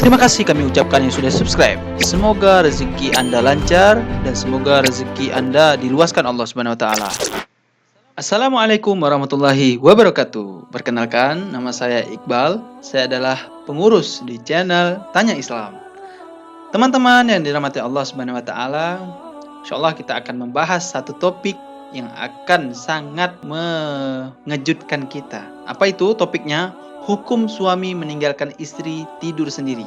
Terima kasih kami ucapkan yang sudah subscribe. Semoga rezeki Anda lancar dan semoga rezeki Anda diluaskan Allah Subhanahu wa taala. Assalamualaikum warahmatullahi wabarakatuh. Perkenalkan, nama saya Iqbal. Saya adalah pengurus di channel Tanya Islam. Teman-teman yang dirahmati Allah Subhanahu wa taala, insyaallah kita akan membahas satu topik yang akan sangat mengejutkan kita. Apa itu topiknya? Hukum suami meninggalkan istri tidur sendiri.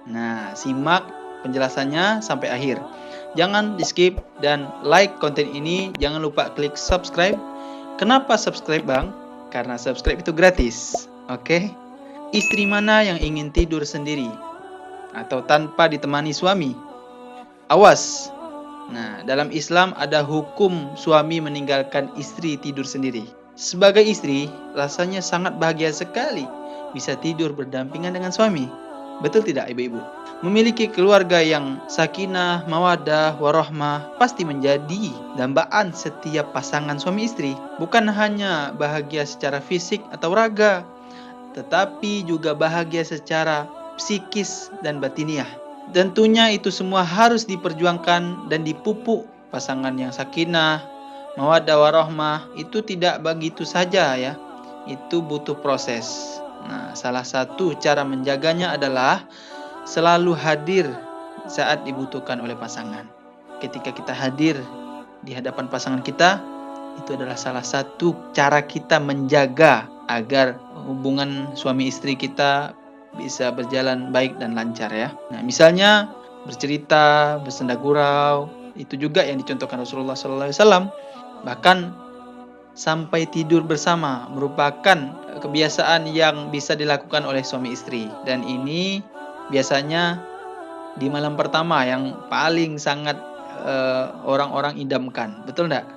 Nah, simak penjelasannya sampai akhir. Jangan di-skip dan like konten ini. Jangan lupa klik subscribe. Kenapa subscribe, Bang? Karena subscribe itu gratis. Oke? Istri mana yang ingin tidur sendiri atau tanpa ditemani suami? Awas. Nah, dalam Islam ada hukum suami meninggalkan istri tidur sendiri. Sebagai istri, rasanya sangat bahagia sekali bisa tidur berdampingan dengan suami. Betul tidak, ibu-ibu? Memiliki keluarga yang sakinah, mawaddah, warahmah pasti menjadi dambaan setiap pasangan suami istri. Bukan hanya bahagia secara fisik atau raga, tetapi juga bahagia secara psikis dan batiniah. Tentunya itu semua harus diperjuangkan dan dipupuk. Pasangan yang sakinah, mawaddah, warahmah itu tidak begitu saja ya. Itu butuh proses. Nah, salah satu cara menjaganya adalah selalu hadir saat dibutuhkan oleh pasangan. Ketika kita hadir di hadapan pasangan kita, itu adalah salah satu cara kita menjaga agar hubungan suami istri kita bisa berjalan baik dan lancar ya. Nah, misalnya bercerita, bersenda gurau, itu juga yang dicontohkan Rasulullah SAW. Bahkan sampai tidur bersama merupakan kebiasaan yang bisa dilakukan oleh suami istri. Dan ini biasanya di malam pertama yang paling sangat orang-orang idamkan. Betul enggak?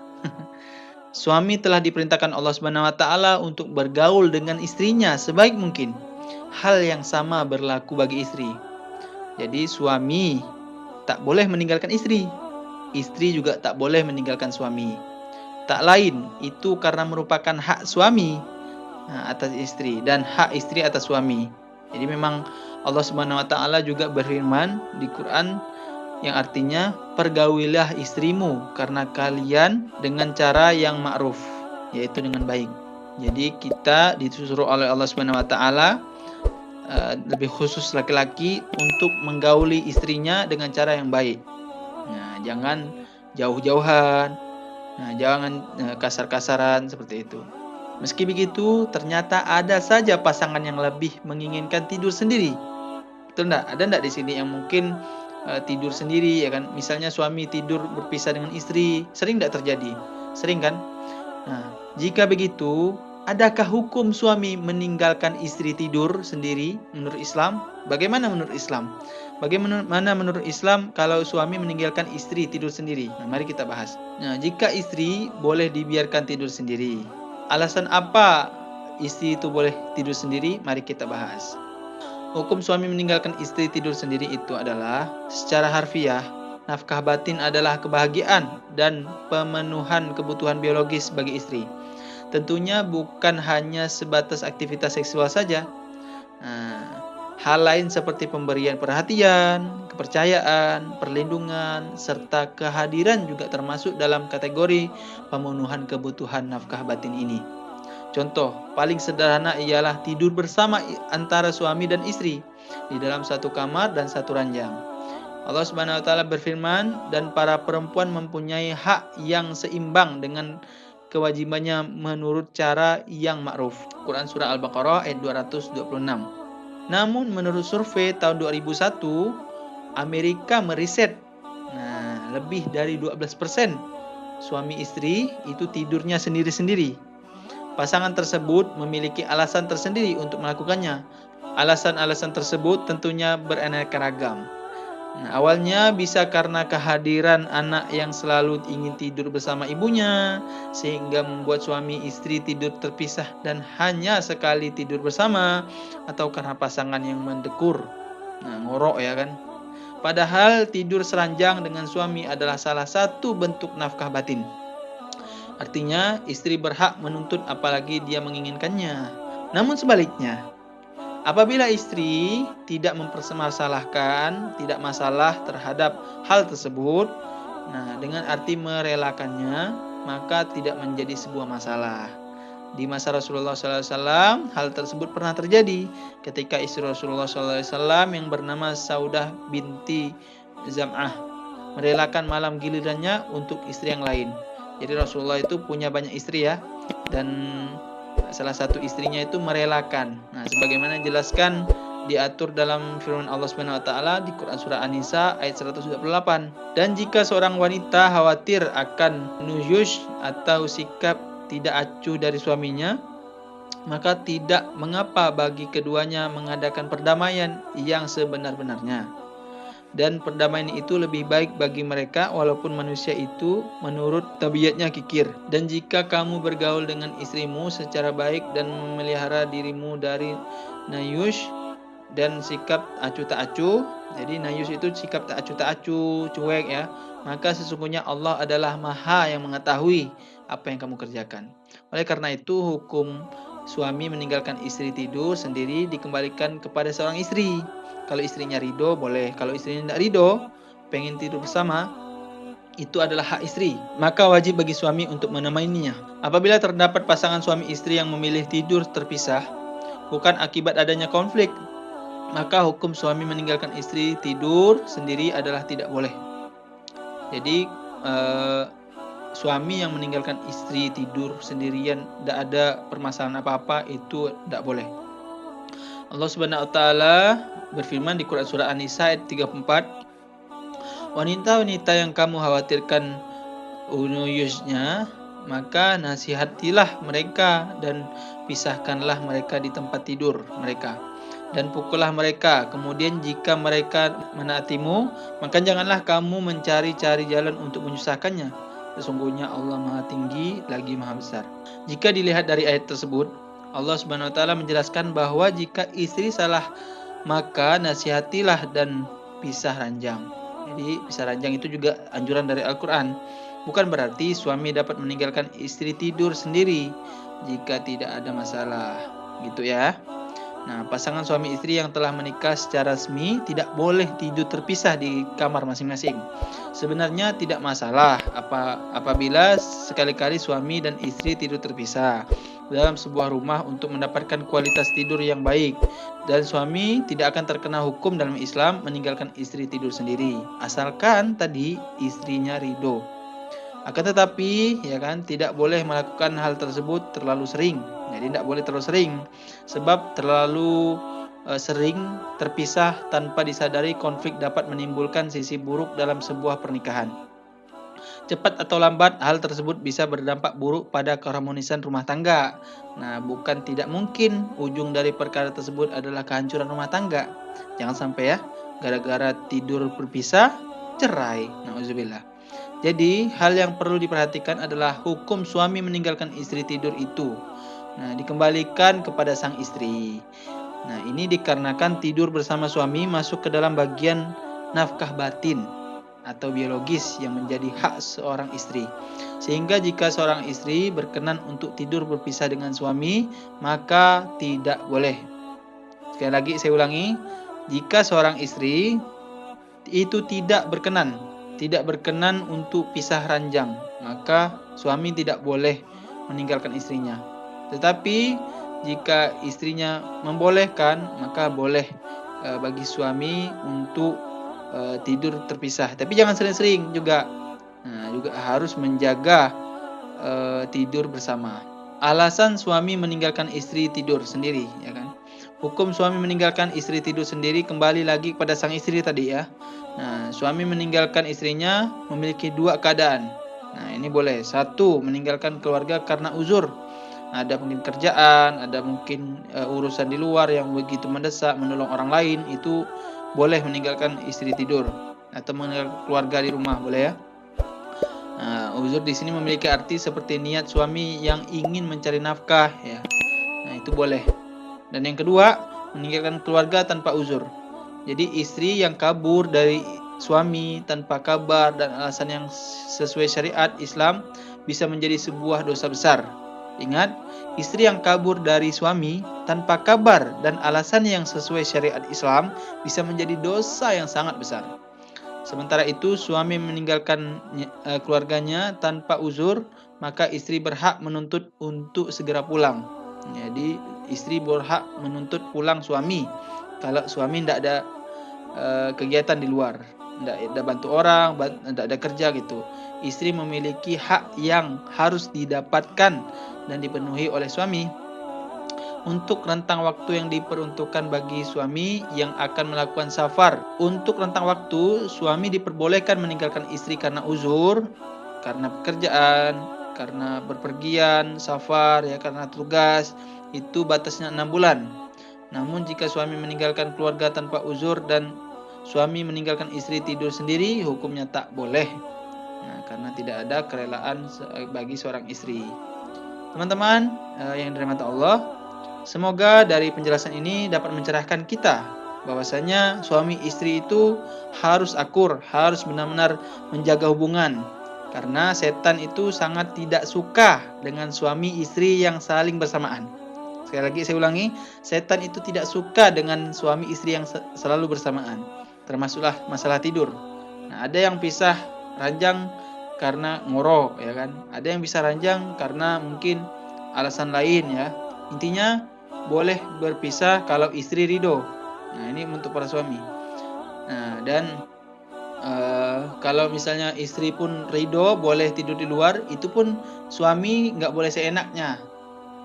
Suami telah diperintahkan Allah Subhanahu wa taala untuk bergaul dengan istrinya sebaik mungkin. Hal yang sama berlaku bagi istri. Jadi suami tak boleh meninggalkan istri. Istri juga tak boleh meninggalkan suami. Tak lain itu karena merupakan hak suami atas istri dan hak istri atas suami. Jadi memang Allah Subhanahu wa taala juga berfirman di Quran yang artinya pergaulilah istrimu karena kalian dengan cara yang ma'ruf, yaitu dengan baik. Jadi kita disuruh oleh Allah Subhanahu wa taala lebih khusus laki-laki untuk menggauli istrinya dengan cara yang baik. Nah, jangan jauh-jauhan. Nah, jangan kasar-kasaran seperti itu. Meski begitu, ternyata ada saja pasangan yang lebih menginginkan tidur sendiri. Betul enggak? Ada enggak di sini yang mungkin tidur sendiri ya kan? Misalnya suami tidur berpisah dengan istri, sering enggak terjadi? Sering kan? Nah, jika begitu, adakah hukum suami meninggalkan istri tidur sendiri menurut Islam? Bagaimana menurut Islam? Bagaimana menurut Islam kalau suami meninggalkan istri tidur sendiri? Nah, mari kita bahas. Nah, jika istri boleh dibiarkan tidur sendiri, alasan apa istri itu boleh tidur sendiri? Mari kita bahas. Hukum suami meninggalkan istri tidur sendiri itu adalah secara harfiah, nafkah batin adalah kebahagiaan dan pemenuhan kebutuhan biologis bagi istri. Tentunya bukan hanya sebatas aktivitas seksual saja. Nah, hal lain seperti pemberian perhatian, kepercayaan, perlindungan, serta kehadiran juga termasuk dalam kategori pemenuhan kebutuhan nafkah batin ini. Contoh paling sederhana ialah tidur bersama antara suami dan istri di dalam satu kamar dan satu ranjang. Allah Subhanahu wa taala berfirman, dan para perempuan mempunyai hak yang seimbang dengan kewajibannya menurut cara yang ma'ruf. Quran surah Al-Baqarah ayat 226. Namun menurut survei tahun 2001, Amerika meriset lebih dari 12% suami istri itu tidurnya sendiri-sendiri. Pasangan tersebut memiliki alasan tersendiri untuk melakukannya. Alasan-alasan tersebut tentunya beraneka ragam. Nah, awalnya bisa karena kehadiran anak yang selalu ingin tidur bersama ibunya, sehingga membuat suami istri tidur terpisah dan hanya sekali tidur bersama, atau karena pasangan yang mendekur, ngorok ya kan. Padahal tidur seranjang dengan suami adalah salah satu bentuk nafkah batin. Artinya istri berhak menuntut apalagi dia menginginkannya. Namun sebaliknya, Apabila istri tidak mempermasalahkan, tidak masalah terhadap hal tersebut, nah dengan arti merelakannya, maka tidak menjadi sebuah masalah. Di masa Rasulullah SAW, hal tersebut pernah terjadi ketika istri Rasulullah SAW yang bernama Saudah binti Zam'ah merelakan malam gilirannya untuk istri yang lain. Jadi Rasulullah itu punya banyak istri ya, dan salah satu istrinya itu merelakan. Nah, sebagaimana dijelaskan diatur dalam firman Allah Subhanahu wa taala di Quran surah An-Nisa ayat 138. Dan jika seorang wanita khawatir akan nusyuz atau sikap tidak acuh dari suaminya, maka tidak mengapa bagi keduanya mengadakan perdamaian yang sebenar-benarnya. Dan perdamaian itu lebih baik bagi mereka walaupun manusia itu menurut tabiatnya kikir. Dan jika kamu bergaul dengan istrimu secara baik dan memelihara dirimu dari nayush dan sikap acuh tak acuh, jadi nayush itu sikap tak acuh tak acuh, cuek ya, maka sesungguhnya Allah adalah Maha yang mengetahui apa yang kamu kerjakan. Oleh karena itu hukum suami meninggalkan istri tidur sendiri dikembalikan kepada seorang istri. Kalau istrinya ridho boleh, kalau istrinya tidak ridho, pengen tidur bersama, itu adalah hak istri. Maka wajib bagi suami untuk menemaninya. Apabila terdapat pasangan suami istri yang memilih tidur terpisah, bukan akibat adanya konflik, maka hukum suami meninggalkan istri tidur sendiri adalah tidak boleh. Jadi suami yang meninggalkan istri tidur sendirian, tidak ada permasalahan apa-apa, itu tidak boleh. Allah Subhanahu wa taala berfirman di Quran surah An-Nisa ayat 34, wanita-wanita yang kamu khawatirkan unuyusnya, maka nasihatilah mereka dan pisahkanlah mereka di tempat tidur mereka, dan pukullah mereka. Kemudian jika mereka menaatimu, maka janganlah kamu mencari-cari jalan untuk menyusahkannya. Sesungguhnya Allah Maha Tinggi lagi Maha Besar. Jika dilihat dari ayat tersebut, Allah Subhanahu wa taala menjelaskan bahwa jika istri salah, maka nasihatilah dan pisah ranjang. Jadi pisah ranjang itu juga anjuran dari Al-Qur'an. Bukan berarti suami dapat meninggalkan istri tidur sendiri jika tidak ada masalah, gitu ya. Nah, pasangan suami istri yang telah menikah secara resmi tidak boleh tidur terpisah di kamar masing-masing. Sebenarnya tidak masalah apabila sekali-kali suami dan istri tidur terpisah dalam sebuah rumah untuk mendapatkan kualitas tidur yang baik, dan suami tidak akan terkena hukum dalam Islam meninggalkan istri tidur sendiri, asalkan tadi istrinya ridho. Akan tetapi ya kan, tidak boleh melakukan hal tersebut terlalu sering. Jadi tidak boleh terlalu sering, sebab terlalu sering terpisah tanpa disadari konflik dapat menimbulkan sisi buruk dalam sebuah pernikahan. Cepat atau lambat hal tersebut bisa berdampak buruk pada keharmonisan rumah tangga. Nah, bukan tidak mungkin ujung dari perkara tersebut adalah kehancuran rumah tangga. Jangan sampai ya, gara-gara tidur berpisah cerai. Nauzubillah. Jadi, hal yang perlu diperhatikan adalah hukum suami meninggalkan istri tidur itu. Nah, dikembalikan kepada sang istri. Nah, ini dikarenakan tidur bersama suami masuk ke dalam bagian nafkah batin atau biologis yang menjadi hak seorang istri. Sehingga jika seorang istri berkenan untuk tidur berpisah dengan suami, maka tidak boleh. Sekali lagi saya ulangi, jika seorang istri itu tidak berkenan untuk pisah ranjang, maka suami tidak boleh meninggalkan istrinya. Tetapi jika istrinya membolehkan, maka boleh bagi suami untuk tidur terpisah. Tapi jangan sering-sering juga. Nah, juga harus menjaga tidur bersama. Alasan suami meninggalkan istri tidur sendiri, ya kan? Hukum suami meninggalkan istri tidur sendiri kembali lagi kepada sang istri tadi ya. Nah, suami meninggalkan istrinya memiliki dua keadaan. Nah, ini boleh. Satu, meninggalkan keluarga karena uzur. Ada mungkin kerjaan, ada mungkin urusan di luar yang begitu mendesak, menolong orang lain, itu boleh meninggalkan istri tidur atau meninggalkan keluarga di rumah, boleh ya. Nah, uzur di sini memiliki arti seperti niat suami yang ingin mencari nafkah ya. Nah, itu boleh. Dan yang kedua, meninggalkan keluarga tanpa uzur. Jadi istri yang kabur dari suami tanpa kabar dan alasan yang sesuai syariat Islam bisa menjadi sebuah dosa besar. Ingat, istri yang kabur dari suami tanpa kabar dan alasan yang sesuai syariat Islam bisa menjadi dosa yang sangat besar. Sementara itu, suami meninggalkan keluarganya tanpa uzur, maka istri berhak menuntut untuk segera pulang. Jadi, istri berhak menuntut pulang suami kalau suami tidak ada kegiatan di luar, tidak ada bantu orang, tidak ada kerja gitu. Istri memiliki hak yang harus didapatkan dan dipenuhi oleh suami. Untuk rentang waktu yang diperuntukkan bagi suami yang akan melakukan safar. Untuk rentang waktu, suami diperbolehkan meninggalkan istri karena uzur, karena pekerjaan, karena berpergian, safar, ya karena tugas. Itu batasnya 6 bulan. Namun jika suami meninggalkan keluarga tanpa uzur dan suami meninggalkan istri tidur sendiri, hukumnya tak boleh. Nah, karena tidak ada kerelaan bagi seorang istri. Teman-teman yang dirahmati Allah, semoga dari penjelasan ini dapat mencerahkan kita bahwasanya suami istri itu harus akur, harus benar-benar menjaga hubungan. Karena setan itu sangat tidak suka dengan suami istri yang saling bersamaan. Sekali lagi saya ulangi, setan itu tidak suka dengan suami istri yang selalu bersamaan. Termasuklah masalah tidur. Nah, ada yang pisah ranjang karena ngorok, ya kan? Ada yang bisa ranjang karena mungkin alasan lain, ya. Intinya boleh berpisah kalau istri ridho. Nah, ini untuk para suami. Nah, dan kalau misalnya istri pun ridho boleh tidur di luar, itu pun suami nggak boleh seenaknya.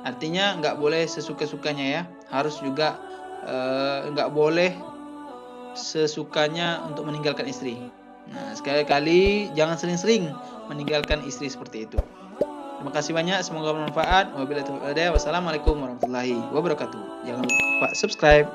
Artinya nggak boleh sesuka-sukanya, ya. Harus juga nggak boleh sesukanya untuk meninggalkan istri. Nah, sekali-kali jangan sering-sering meninggalkan istri seperti itu. Terima kasih banyak, semoga bermanfaat. Wassalamualaikum warahmatullahi wabarakatuh. Jangan lupa subscribe.